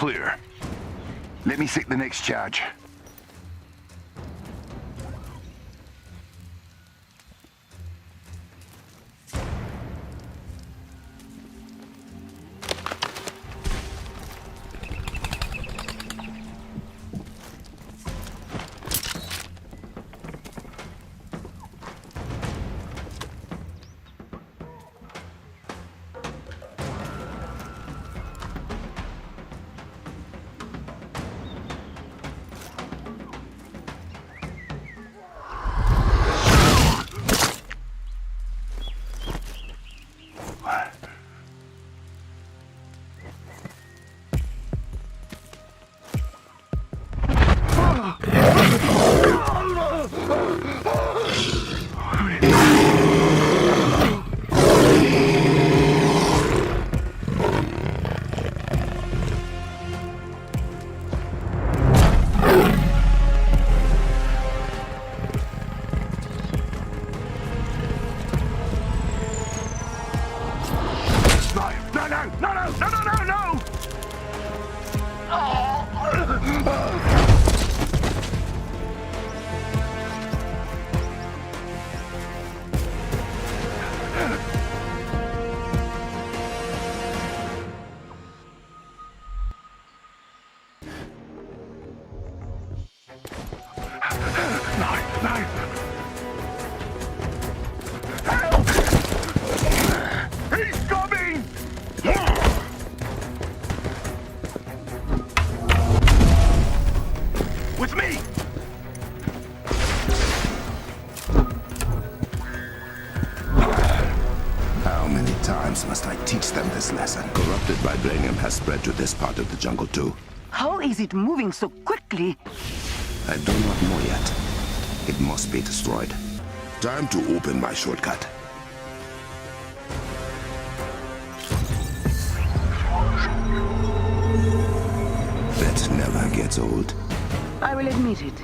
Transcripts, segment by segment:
clear. Let me set the next charge. Must I teach them this lesson? Corrupted vibranium has spread to this part of the jungle too. How is it moving so quickly? I do not know yet. It must be destroyed. Time to open my shortcut. That never gets old. I will admit it.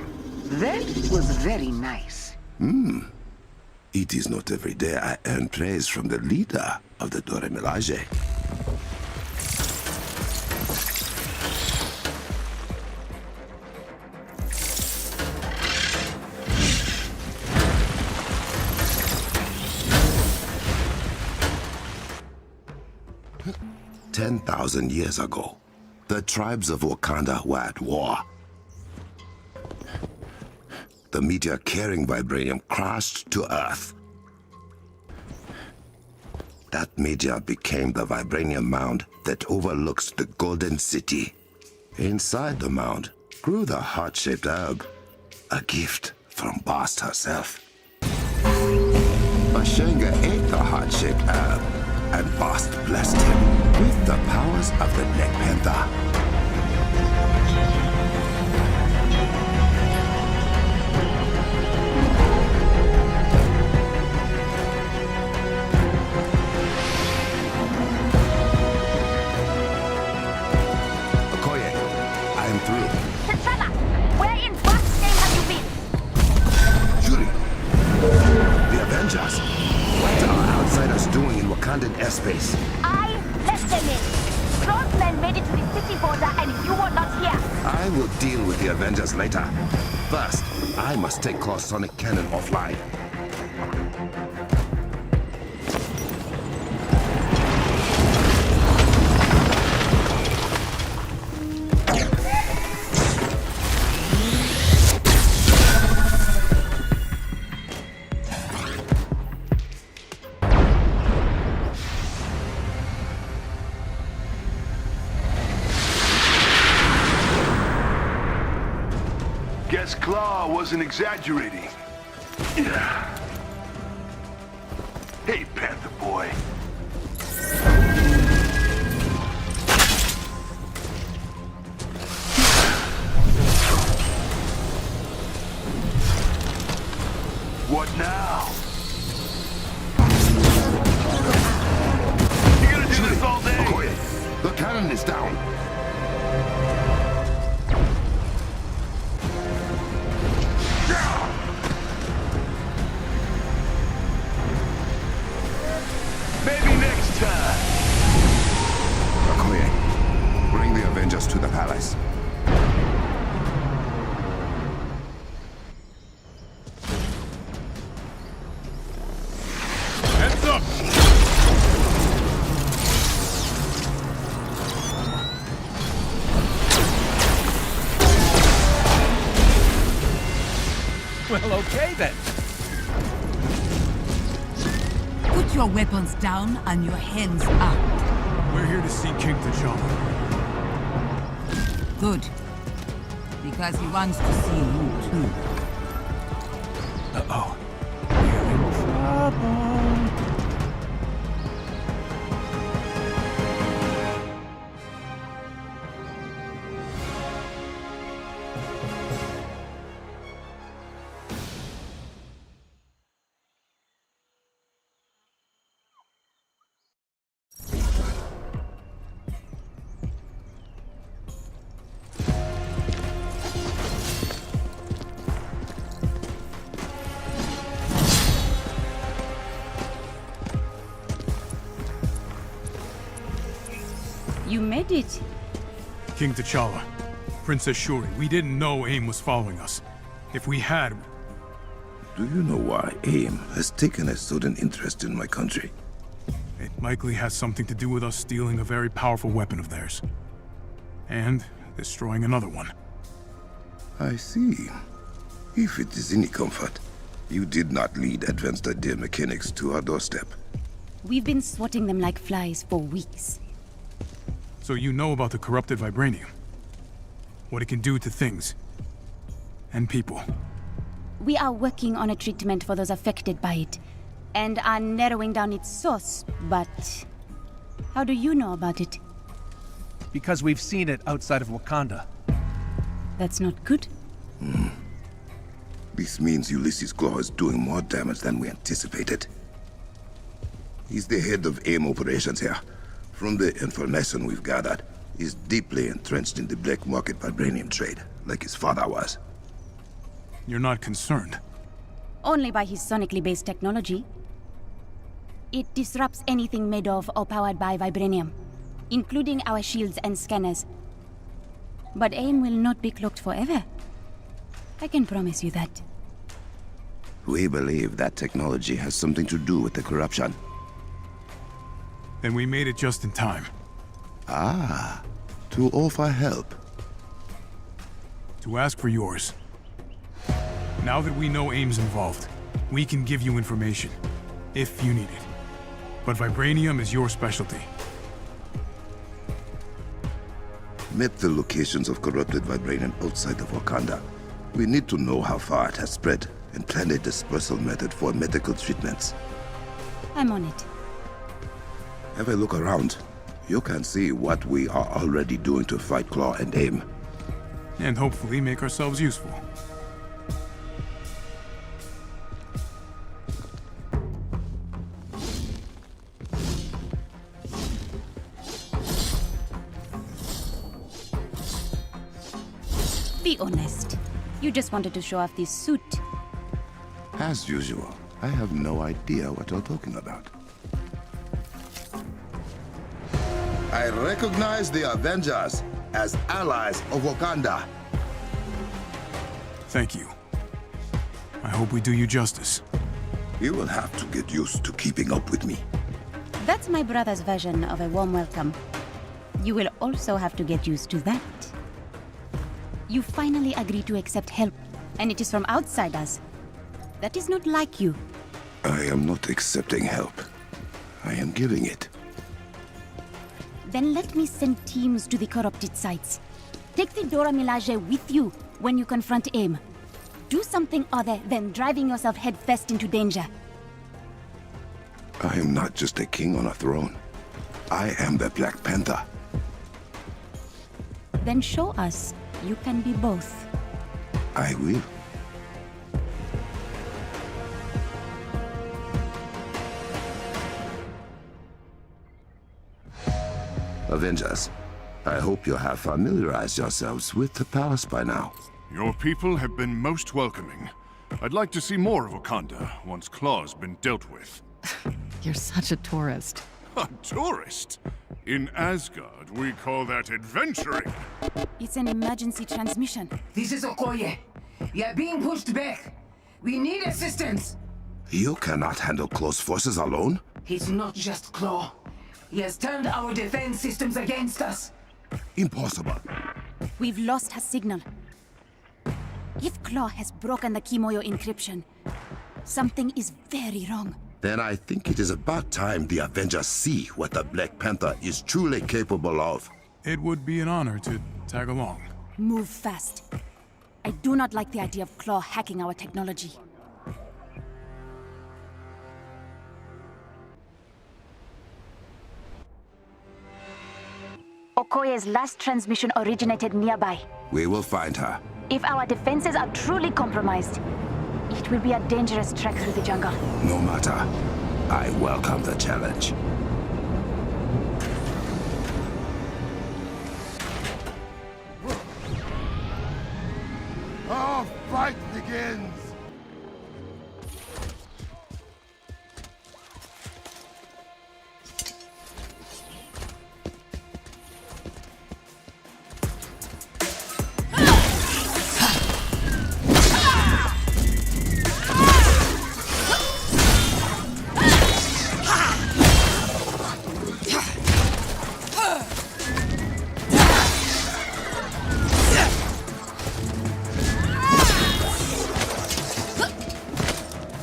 That was very nice. It is not every day I earn praise from the leader of the Dora Milaje. "10,000 years ago, the tribes of Wakanda were at war. The meteor carrying vibranium crashed to Earth. That meteor became the vibranium mound that overlooks the Golden City. Inside the mound grew the heart-shaped herb, a gift from Bast herself. Ashenga ate the heart-shaped herb, and Bast blessed him with the powers of the Black Panther. What are outsiders doing in Wakandan airspace? I let them in. Crossmen made it to the city border and you were not here. I will deal with the Avengers later. First, I must take Klaue's sonic cannon offline. Guess Klaue wasn't exaggerating. Hey, Panther boy. What now? You gonna do this all day? Okoye, the cannon is down. Maybe next time. Okoye, bring the Avengers us to the palace. Heads up! Well, okay then. Put your weapons down and your hands up. We're here to see King T'Challa. Good. Because he wants to see you too. Uh-oh. We're in trouble. You made it. King T'Challa, Princess Shuri, we didn't know AIM was following us. If we had... Do you know why AIM has taken a sudden interest in my country? It likely has something to do with us stealing a very powerful weapon of theirs. And destroying another one. I see. If it is any comfort, you did not lead advanced idea mechanics to our doorstep. We've been swatting them like flies for weeks. So you know about the corrupted vibranium? What it can do to things. And people. We are working on a treatment for those affected by it, and are narrowing down its source, but... How do you know about it? Because we've seen it outside of Wakanda. That's not good. This means Ulysses Klaue is doing more damage than we anticipated. He's the head of AIM operations here. From the information we've gathered, he's deeply entrenched in the black market vibranium trade, like his father was. You're not concerned. Only by his sonically based technology. It disrupts anything made of or powered by vibranium, including our shields and scanners. But AIM will not be cloaked forever. I can promise you that. We believe that technology has something to do with the corruption. Then we made it just in time. Ah, to offer help. To ask for yours. Now that we know AIM's involved, we can give you information, if you need it. But vibranium is your specialty. Map the locations of corrupted vibranium outside of Wakanda. We need to know how far it has spread and plan a dispersal method for medical treatments. I'm on it. Have a look around. You can see what we are already doing to fight Klaue and AIM. And hopefully make ourselves useful. Be honest. You just wanted to show off this suit. As usual, I have no idea what you're talking about. I recognize the Avengers as allies of Wakanda. Thank you. I hope we do you justice. You will have to get used to keeping up with me. That's my brother's version of a warm welcome. You will also have to get used to that. You finally agreed to accept help, and it is from outsiders. That is not like you. I am not accepting help. I am giving it. Then let me send teams to the corrupted sites. Take the Dora Milaje with you when you confront AIM. Do something other than driving yourself headfirst into danger. I am not just a king on a throne. I am the Black Panther. Then show us you can be both. I will. Avengers, I hope you have familiarized yourselves with the palace by now. Your people have been most welcoming. I'd like to see more of Wakanda once Klaue's been dealt with. You're such a tourist. A tourist? In Asgard, we call that adventuring. It's an emergency transmission. This is Okoye. We are being pushed back. We need assistance. You cannot handle close forces alone? He's not just Klaue. He has turned our defense systems against us. Impossible. We've lost her signal. If Klaue has broken the Kimoyo encryption, something is very wrong. Then I think it is about time the Avengers see what the Black Panther is truly capable of. It would be an honor to tag along. Move fast. I do not like the idea of Klaue hacking our technology. Okoye's last transmission originated nearby. We will find her. If our defenses are truly compromised, it will be a dangerous trek through the jungle. No matter. I welcome the challenge. Our fight begins!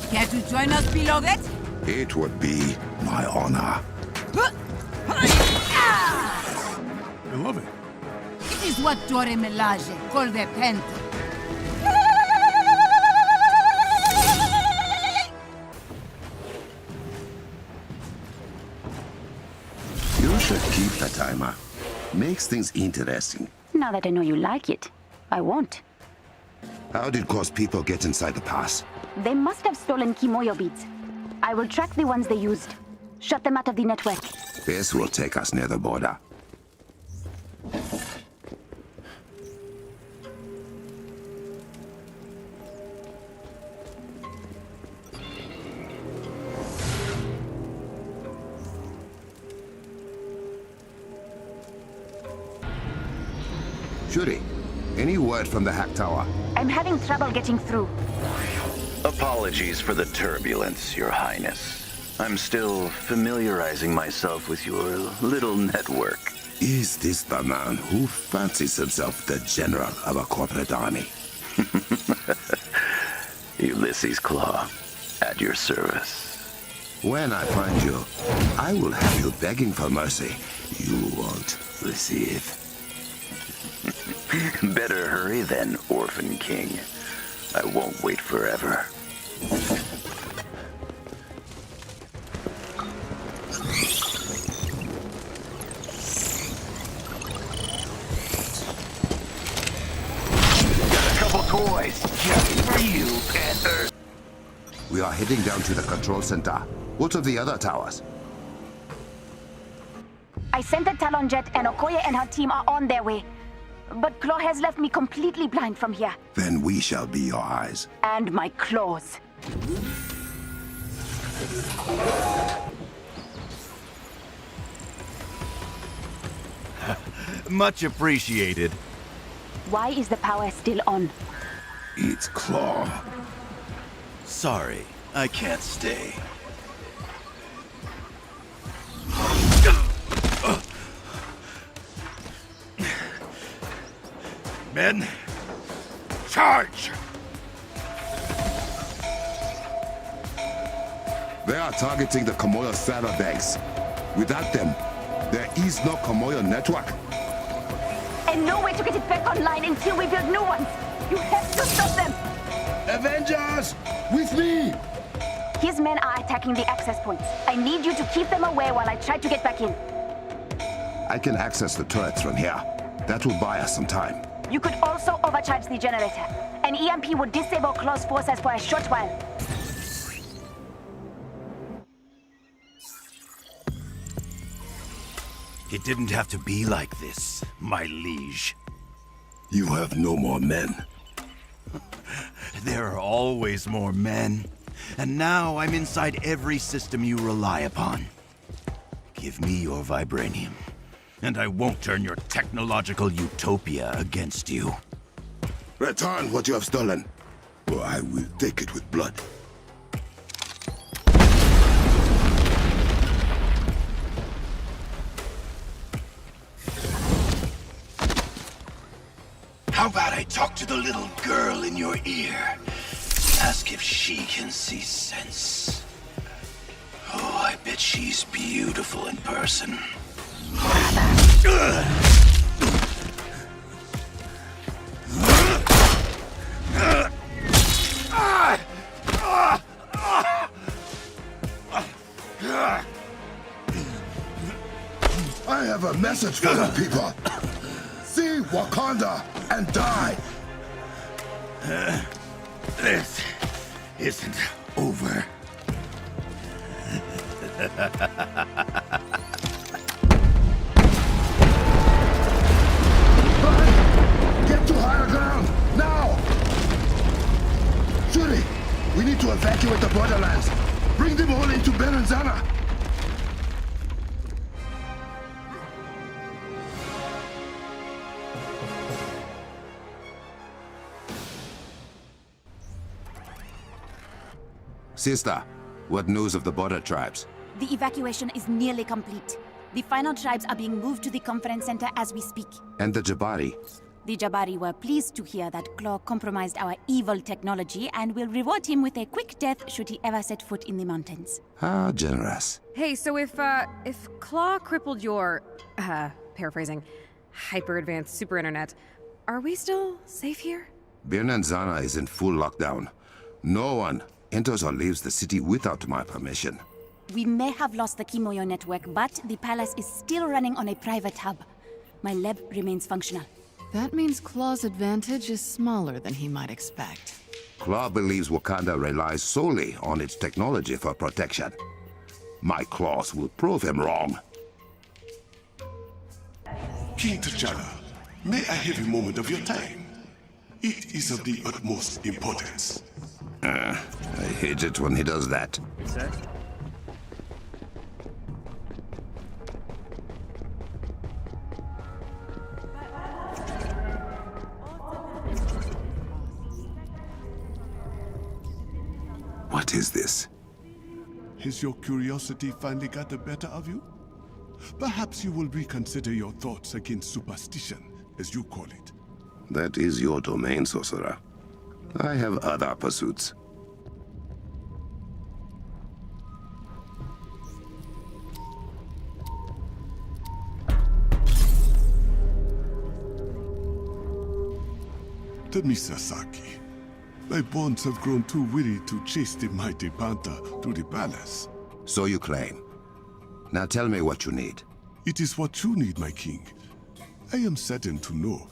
Care to join us, beloved? It would be my honor. Beloved. It is what Dore Melage called the Panther. You should keep the timer. Makes things interesting. Now that I know you like it, I won't. How did Cause people get inside the pass? They must have stolen Kimoyo beads. I will track the ones they used. Shut them out of the network. This will take us near the border. Shuri, any word from the hack tower? I'm having trouble getting through. Apologies for the turbulence, Your Highness. I'm still familiarizing myself with your little network. Is this the man who fancies himself the general of a corporate army? Ulysses Klaue, at your service. When I find you, I will have you begging for mercy. You won't receive. Better hurry then, Orphan King. I won't wait forever. Got a couple toys just for you, Panther. We are heading down to the control center. What of the other towers? I sent a Talon jet and Okoye and her team are on their way. But Klaue has left me completely blind from here. Then we shall be your eyes. And my claws. Much appreciated. Why is the power still on? It's Klaue. Sorry, I can't stay. Men, charge! They are targeting the Kimoyo server banks. Without them, there is no Kimoyo network. And no way to get it back online until we build new ones. You have to stop them. Avengers, with me! His men are attacking the access points. I need you to keep them away while I try to get back in. I can access the turrets from here. That will buy us some time. You could also overcharge the generator. An EMP would disable Klaue's forces for a short while. It didn't have to be like this, my liege. You have no more men. There are always more men. And now I'm inside every system you rely upon. Give me your vibranium, and I won't turn your technological utopia against you. Return what you have stolen, or I will take it with blood. How about I talk to the little girl in your ear? Ask if she can see sense. Oh, I bet she's beautiful in person. I have a message for you people. See Wakanda and die. This isn't over. Get to higher ground, now! Shuri, we need to evacuate the borderlands. Bring them all into Birnin Zana. Sister, what news of the border tribes? The evacuation is nearly complete. The final tribes are being moved to the conference center as we speak. And the Jabari? The Jabari were pleased to hear that Klaue compromised our evil technology and will reward him with a quick death should he ever set foot in the mountains. How generous. Hey, so if Klaue crippled your, paraphrasing, hyper-advanced super internet, are we still safe here? Birnin Zana is in full lockdown. No one enters or leaves the city without my permission. We may have lost the Kimoyo network, but the palace is still running on a private hub. My lab remains functional. That means Klaue's advantage is smaller than he might expect. Klaue believes Wakanda relies solely on its technology for protection. My claws will prove him wrong. King T'Challa, may I have a moment of your time? It is of the utmost importance. I hate it when he does that. What is this? Has your curiosity finally got the better of you? Perhaps you will reconsider your thoughts against superstition, as you call it. That is your domain, sorcerer. I have other pursuits. Sasaki, my bonds have grown too weary to chase the mighty Panther to the palace. So you claim. Now tell me what you need. It is what you need, my king. I am saddened to know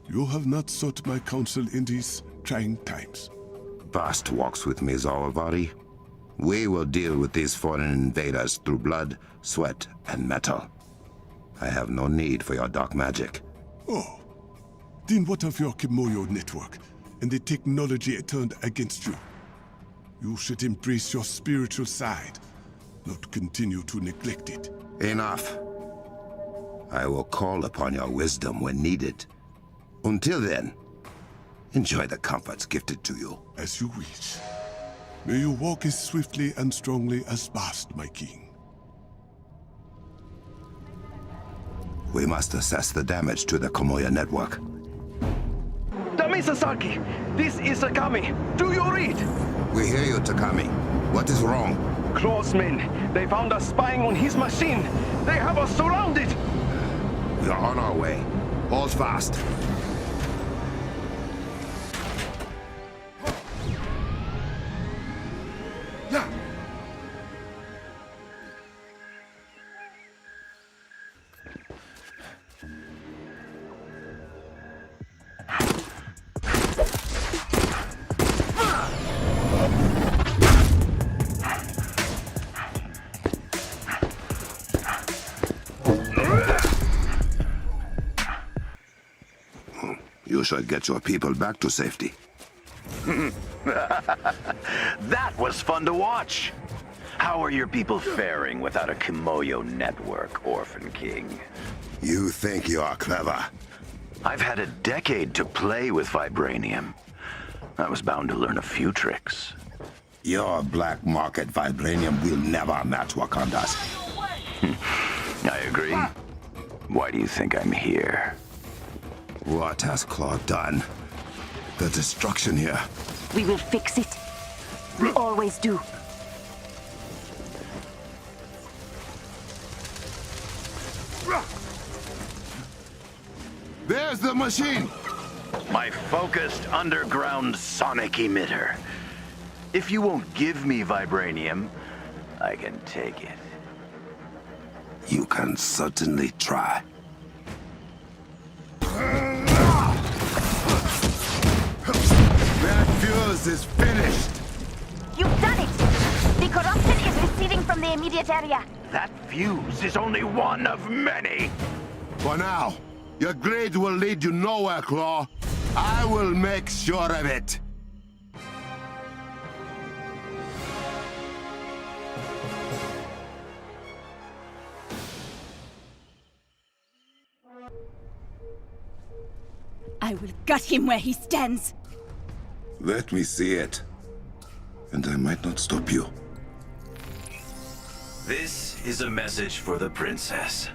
you have not sought my counsel in these trying times. Past walks with me, Zawalvari. We will deal with these foreign invaders through blood, sweat, and metal. I have no need for your dark magic. Oh. Then what of your Kimoyo network and the technology it turned against you? You should embrace your spiritual side, not continue to neglect it. Enough. I will call upon your wisdom when needed. Until then, enjoy the comforts gifted to you. As you wish. May you walk as swiftly and strongly as Bast, my king. We must assess the damage to the Kimoyo network. Sasaki, this is Sakami. Do you read? We hear you, Takami. What is wrong? Klaue's men. They found us spying on his machine. They have us surrounded. We are on our way. Hold fast. You should get your people back to safety. That was fun to watch. How are your people faring without a Kimoyo network, Orphan King? You think you are clever? I've had a decade to play with vibranium. I was bound to learn a few tricks. Your black market vibranium will never match Wakanda's. I agree. Why do you think I'm here? What has Klaue done? The destruction here. We will fix it. We always do. There's the machine! My focused underground sonic emitter. If you won't give me vibranium, I can take it. You can certainly try. That fuse is finished! You've done it! The corruption is receding from the immediate area. That fuse is only one of many! For now, your grade will lead you nowhere, Klaue. I will make sure of it. I will gut him where he stands. Let me see it. And I might not stop you. This is a message for the princess.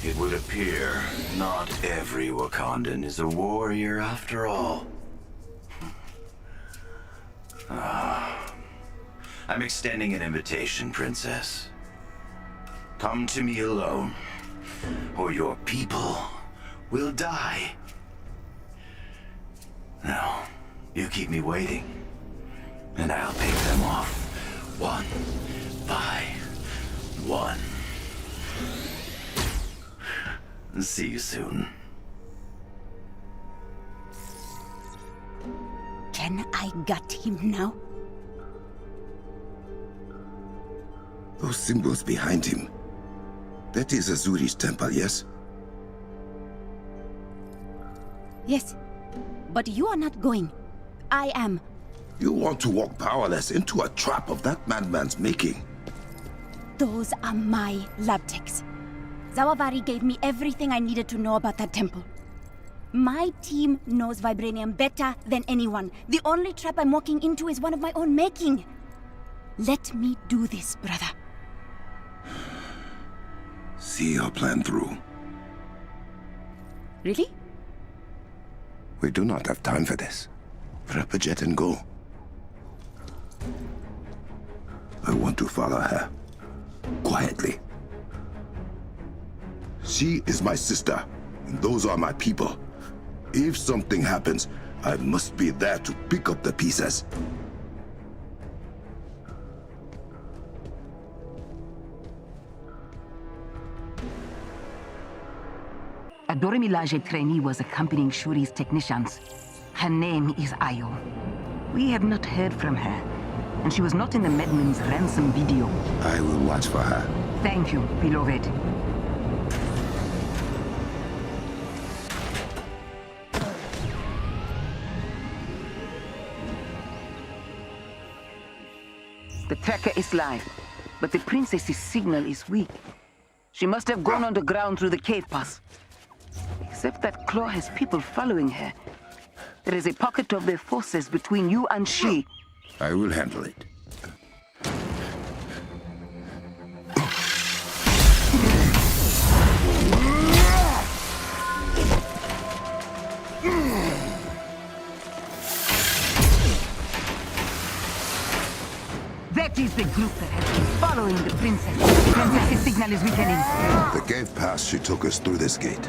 It would appear not every Wakandan is a warrior after all. I'm extending an invitation, Princess. Come to me alone, or your people will die. Now, you keep me waiting, and I'll pick them off, one by one. See you soon. Can I gut him now? Those symbols behind him. That is Azuri's temple, yes? Yes. But you are not going. I am. You want to walk powerless into a trap of that madman's making. Those are my lab techs. Zawavari gave me everything I needed to know about that temple. My team knows vibranium better than anyone. The only trap I'm walking into is one of my own making. Let me do this, brother. See your plan through. Really? We do not have time for this. Prep a jet and go. I want to follow her. Quietly. She is my sister, and those are my people. If something happens, I must be there to pick up the pieces. A Dorimilaje trainee was accompanying Shuri's technicians. Her name is Ayo. We have not heard from her, and she was not in the Medman's ransom video. I will watch for her. Thank you, beloved. The tracker is live, but the princess's signal is weak. She must have gone underground through the cave pass. Except that Klaue has people following her. There is a pocket of their forces between you and she. I will handle it. That is the group that has been following the princess. The princess's signal is weakening. The cave pass, she took us through this gate.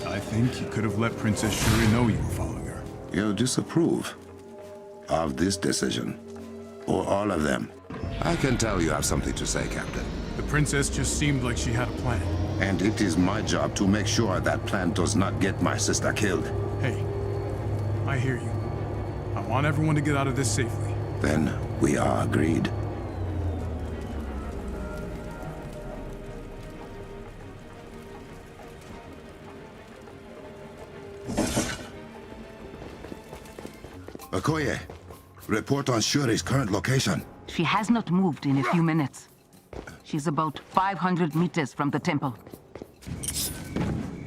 I think you could have let Princess Shuri know you were following her. You disapprove of this decision, or all of them. I can tell you have something to say, Captain. The princess just seemed like she had a plan. And it is my job to make sure that plan does not get my sister killed. Hey, I hear you. I want everyone to get out of this safely. Then we are agreed. Okoye, report on Shuri's current location. She has not moved in a few minutes. She's about 500 meters from the temple.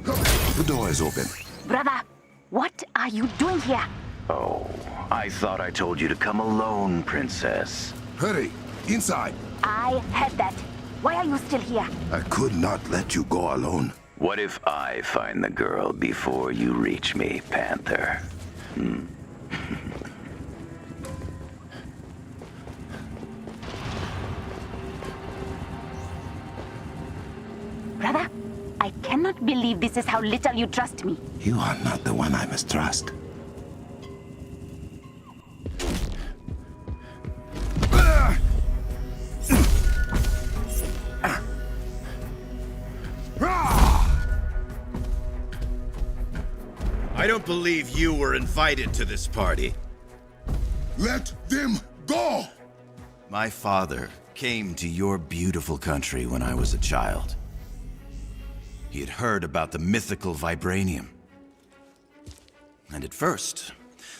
The door is open. Brother, what are you doing here? Oh, I thought I told you to come alone, princess. Hurry, inside. I heard that. Why are you still here? I could not let you go alone. What if I find the girl before you reach me, Panther? Brother, I cannot believe this is how little you trust me. You are not the one I mistrust. I don't believe you were invited to this party. Let them go! My father came to your beautiful country when I was a child. He had heard about the mythical vibranium. And at first,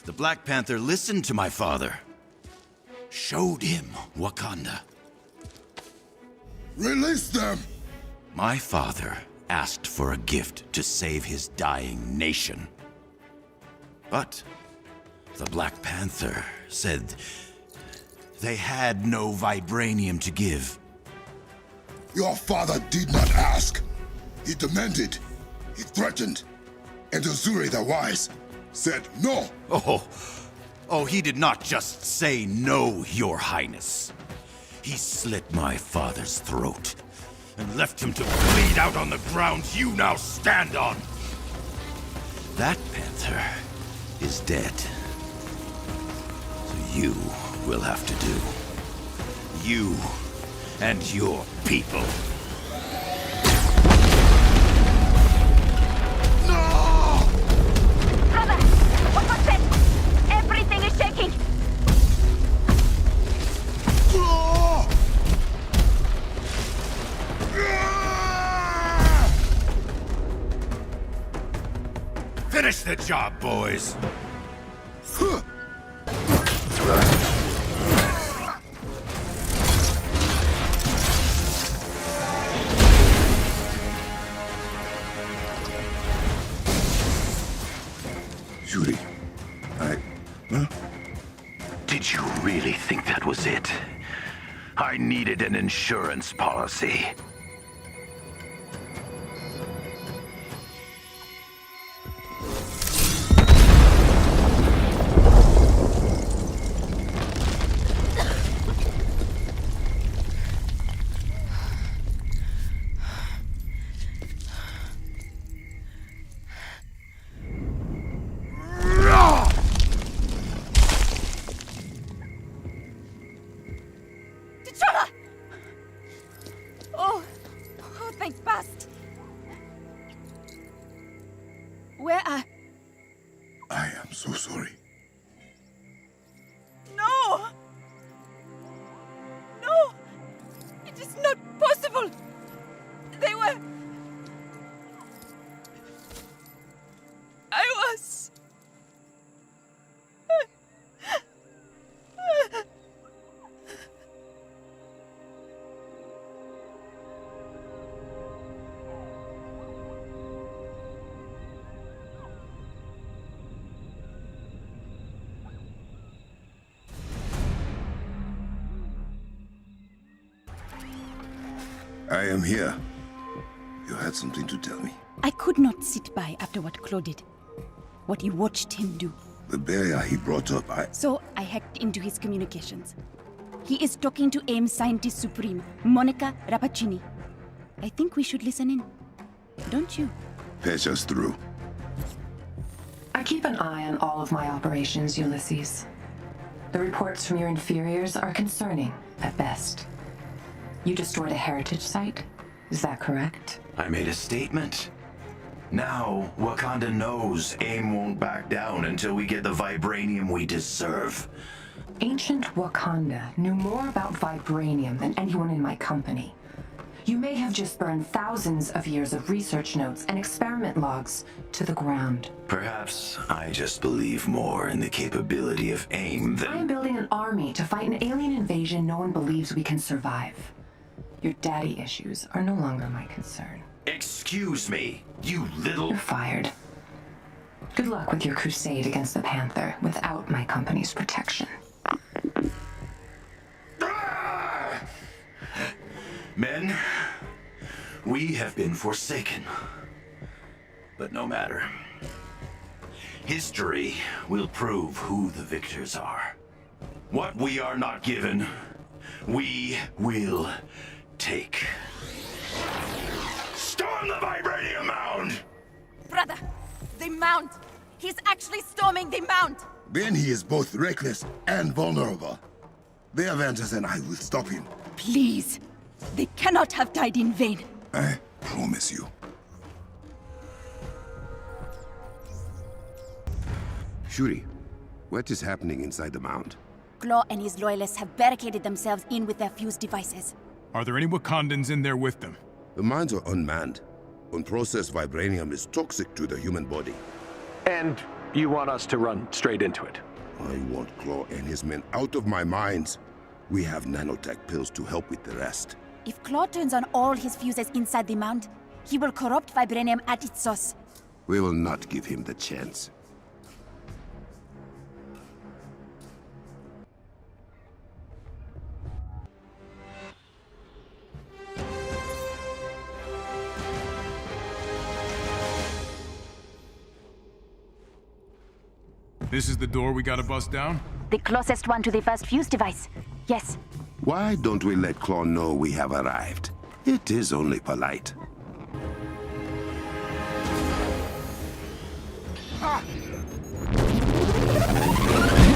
the Black Panther listened to my father. Showed him Wakanda. Release them! My father asked for a gift to save his dying nation. But the Black Panther said they had no vibranium to give. Your father did not ask. He demanded. He threatened. And Azuri the Wise said no. Oh, he did not just say no, Your Highness. He slit my father's throat and left him to bleed out on the ground you now stand on. That Panther is dead. So you will have to do. You and your people. Brother, what was that? Everything is shaking. Finish the job, boys. Shuri, Huh? Did you really think that was it? I needed an insurance policy. Where are... I am so sorry. No! No! It is not possible! They were... I was... I am here. You had something to tell me. I could not sit by after what Klaue did. What you watched him do. The barrier he brought up, So I hacked into his communications. He is talking to AIM Scientist Supreme, Monica Rappaccini. I think we should listen in. Don't you? Patch us through. I keep an eye on all of my operations, Ulysses. The reports from your inferiors are concerning, at best. You destroyed a heritage site? Is that correct? I made a statement. Now, Wakanda knows AIM won't back down until we get the vibranium we deserve. Ancient Wakanda knew more about vibranium than anyone in my company. You may have just burned thousands of years of research notes and experiment logs to the ground. Perhaps I just believe more in the capability of AIM than... I'm building an army to fight an alien invasion no one believes we can survive. Your daddy issues are no longer my concern. Excuse me, you little... You're fired. Good luck with your crusade against the Panther without my company's protection. Men, we have been forsaken. But no matter. History will prove who the victors are. What we are not given, we will take. Storm the vibranium mound! Brother, the mound! He's actually storming the mound! Then he is both reckless and vulnerable. The Avengers and I will stop him. Please! They cannot have died in vain. I promise you. Shuri, what is happening inside the mound? Klaue and his loyalists have barricaded themselves in with their fuse devices. Are there any Wakandans in there with them? The mines are unmanned. Unprocessed vibranium is toxic to the human body. And you want us to run straight into it? I want Klaue and his men out of my mines. We have nanotech pills to help with the rest. If Klaue turns on all his fuses inside the mound, he will corrupt vibranium at its source. We will not give him the chance. This is the door we gotta bust down? The closest one to the first fuse device. Yes. Why don't we let Klaue know we have arrived? It is only polite.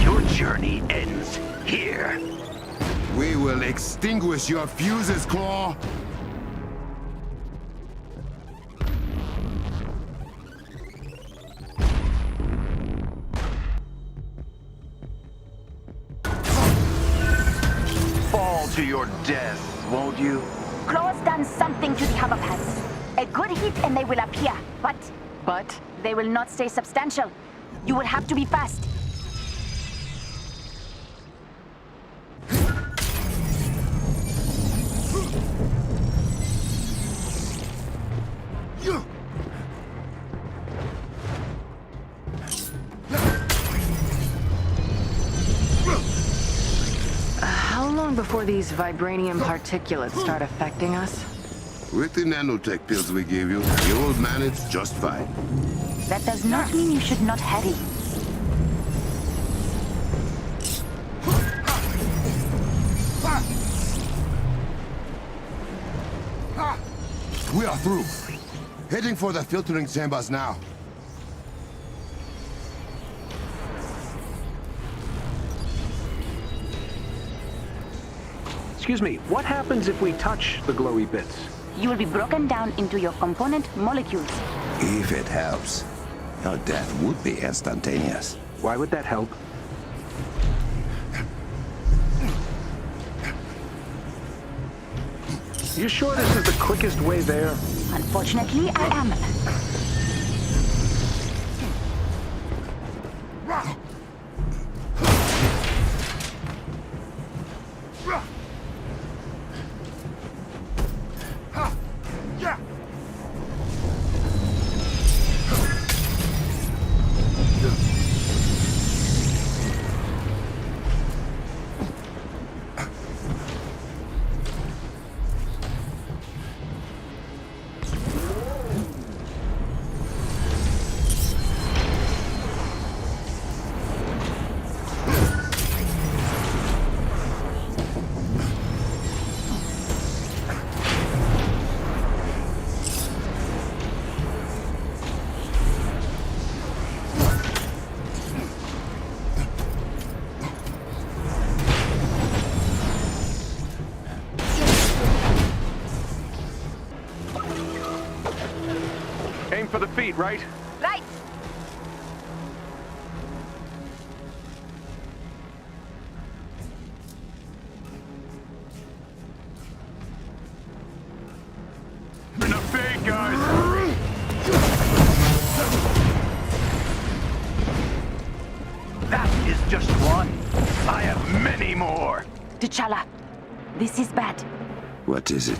Your journey ends here. We will extinguish your fuses, Klaue! To your death, won't you? Klaue's done something to the hover pads. A good hit and they will appear, but they will not stay substantial. You will have to be fast. Before these vibranium particulates start affecting us? With the nanotech pills we gave you, you will manage just fine. That does not mean you should not hurry. We are through. Heading for the filtering chambers now. Excuse me, what happens if we touch the glowy bits? You will be broken down into your component molecules. If it helps, your death would be instantaneous. Why would that help? You sure this is the quickest way there? Unfortunately, I am. right? Right! Enough bait, guys! That is just one. I have many more. T'Challa, this is bad. What is it?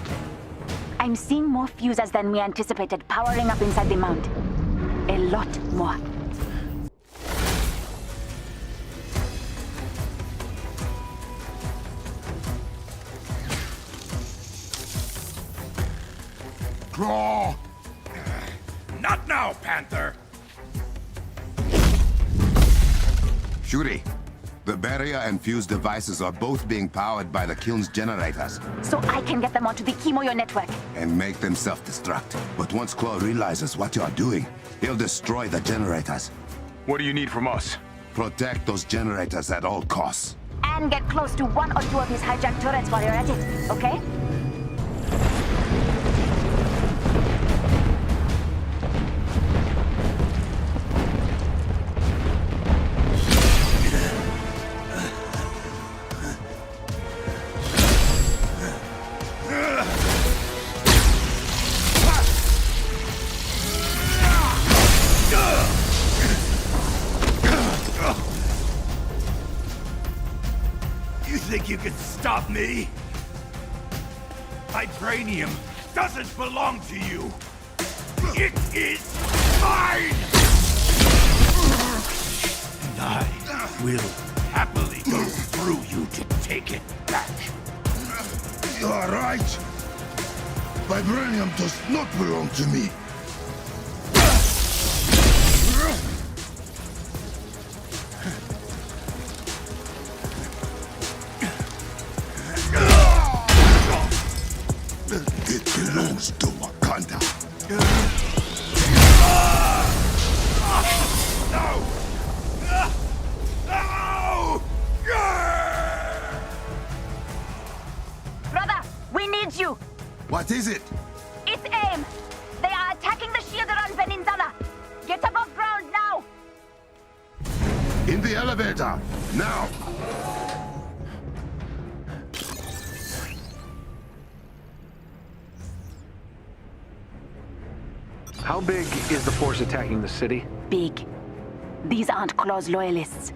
I'm seeing more fuses than we anticipated powering up inside the mound. A lot more. Klaue! Not now, Panther! Shuri, the barrier and fuse devices are both being powered by the kiln's generators. So I can get them onto the Kimoyo network. And make them self-destruct. But once Klaue realizes what you are doing, he'll destroy the generators. What do you need from us? Protect those generators at all costs. And get close to one or two of his hijacked turrets while you're at it, okay? You think you can stop me? Vibranium doesn't belong to you. It is mine! And I will happily go through you to take it back. You are right. Vibranium does not belong to me. It belongs to Wakanda. No! No! Brother, we need you! What is it? It's AIM! They are attacking the shield around Birnin Zana! Get above ground now! In the elevator! Now! How big is the force attacking the city? Big. These aren't Klaue's loyalists.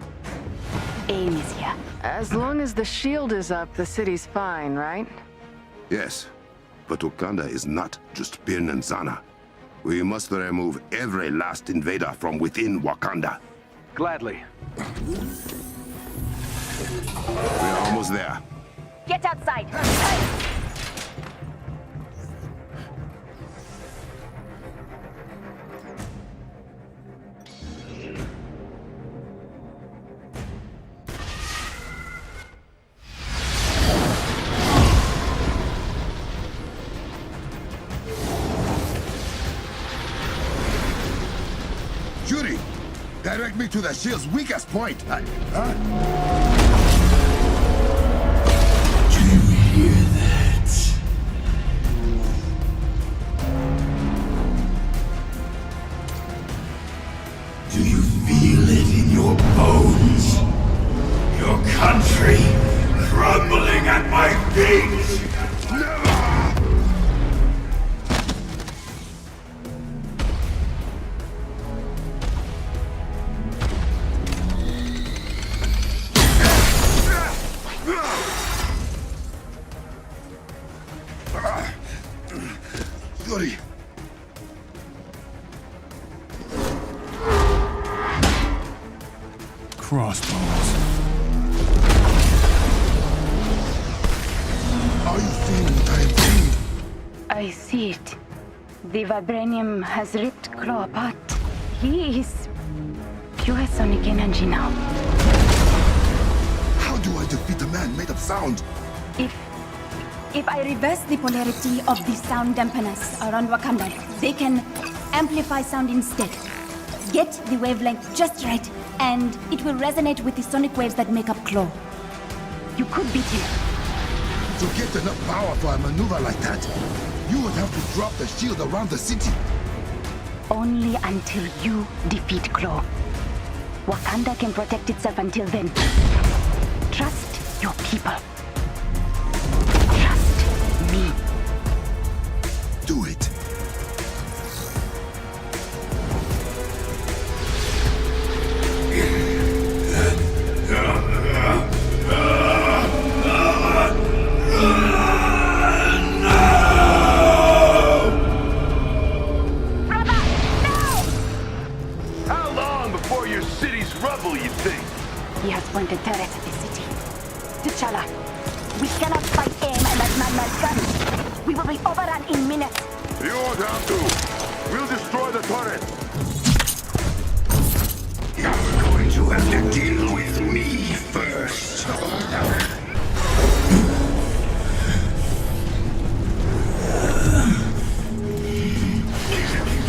AIM is here. As long as the shield is up, the city's fine, right? Yes, but Wakanda is not just Birnin Zana. We must remove every last invader from within Wakanda. Gladly. We're almost there. Get outside! Shuri, direct me to the shield's weakest point. Do you hear that? Do you feel it in your bones? Your country crumbling at my feet? Never! Shuri! Crossbones. Are you seeing what I am seeing? I see it. The vibranium has ripped Klaue apart. He is pure sonic energy now. How do I defeat a man made of sound? If I reverse the polarity of the sound dampeners around Wakanda, they can amplify sound instead. Get the wavelength just right, and it will resonate with the sonic waves that make up Klaue. You could beat him. To get enough power for a maneuver like that, you would have to drop the shield around the city. Only until you defeat Klaue. Wakanda can protect itself until then. Trust your people. Trust me. Do it. He has pointed turrets at the city. T'Challa, we cannot fight aim and that man-made guns. We will be overrun in minutes. You won't have to. We'll destroy the turret. You're going to have to deal with me first.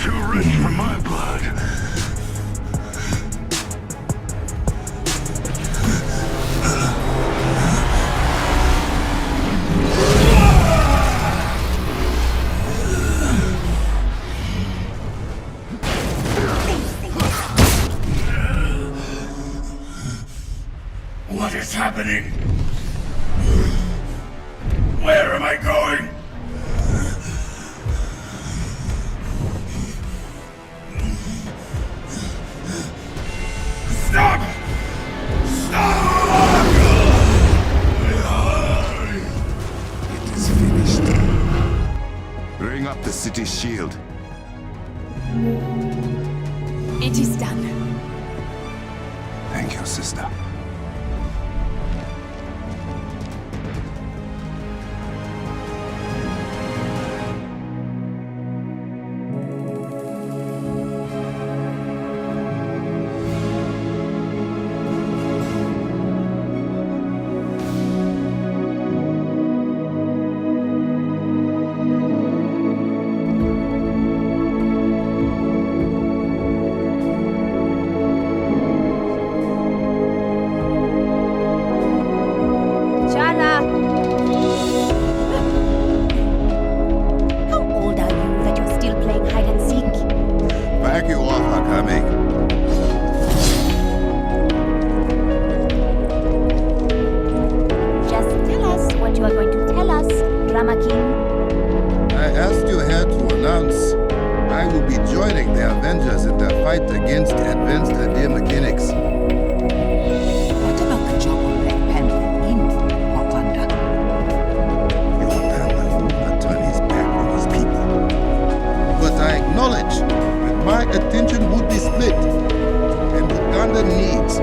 Too rich for my blood. What is happening? Where am I going? Stop! Stop! It is finished. Bring up the city's shield. It is done. Thank you, sister. I asked you here to announce I will be joining the Avengers in their fight against advanced idea mechanics. What about the job of Black Panther in Wakanda? Your Panther will not turn his back on his people. But I acknowledge that my attention would be split, and Wakanda needs,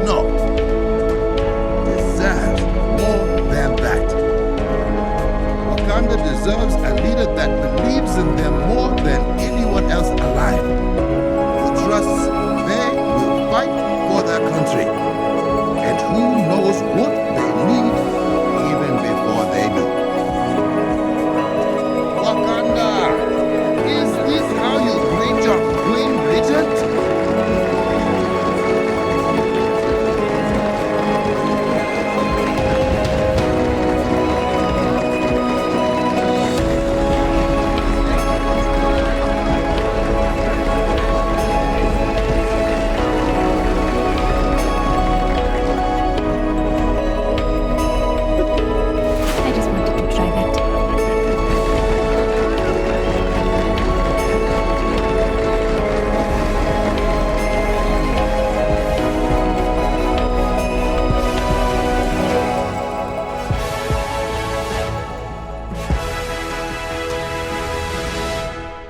no, deserves more than that. Wakanda deserves a leader that believes in them more than anyone else alive.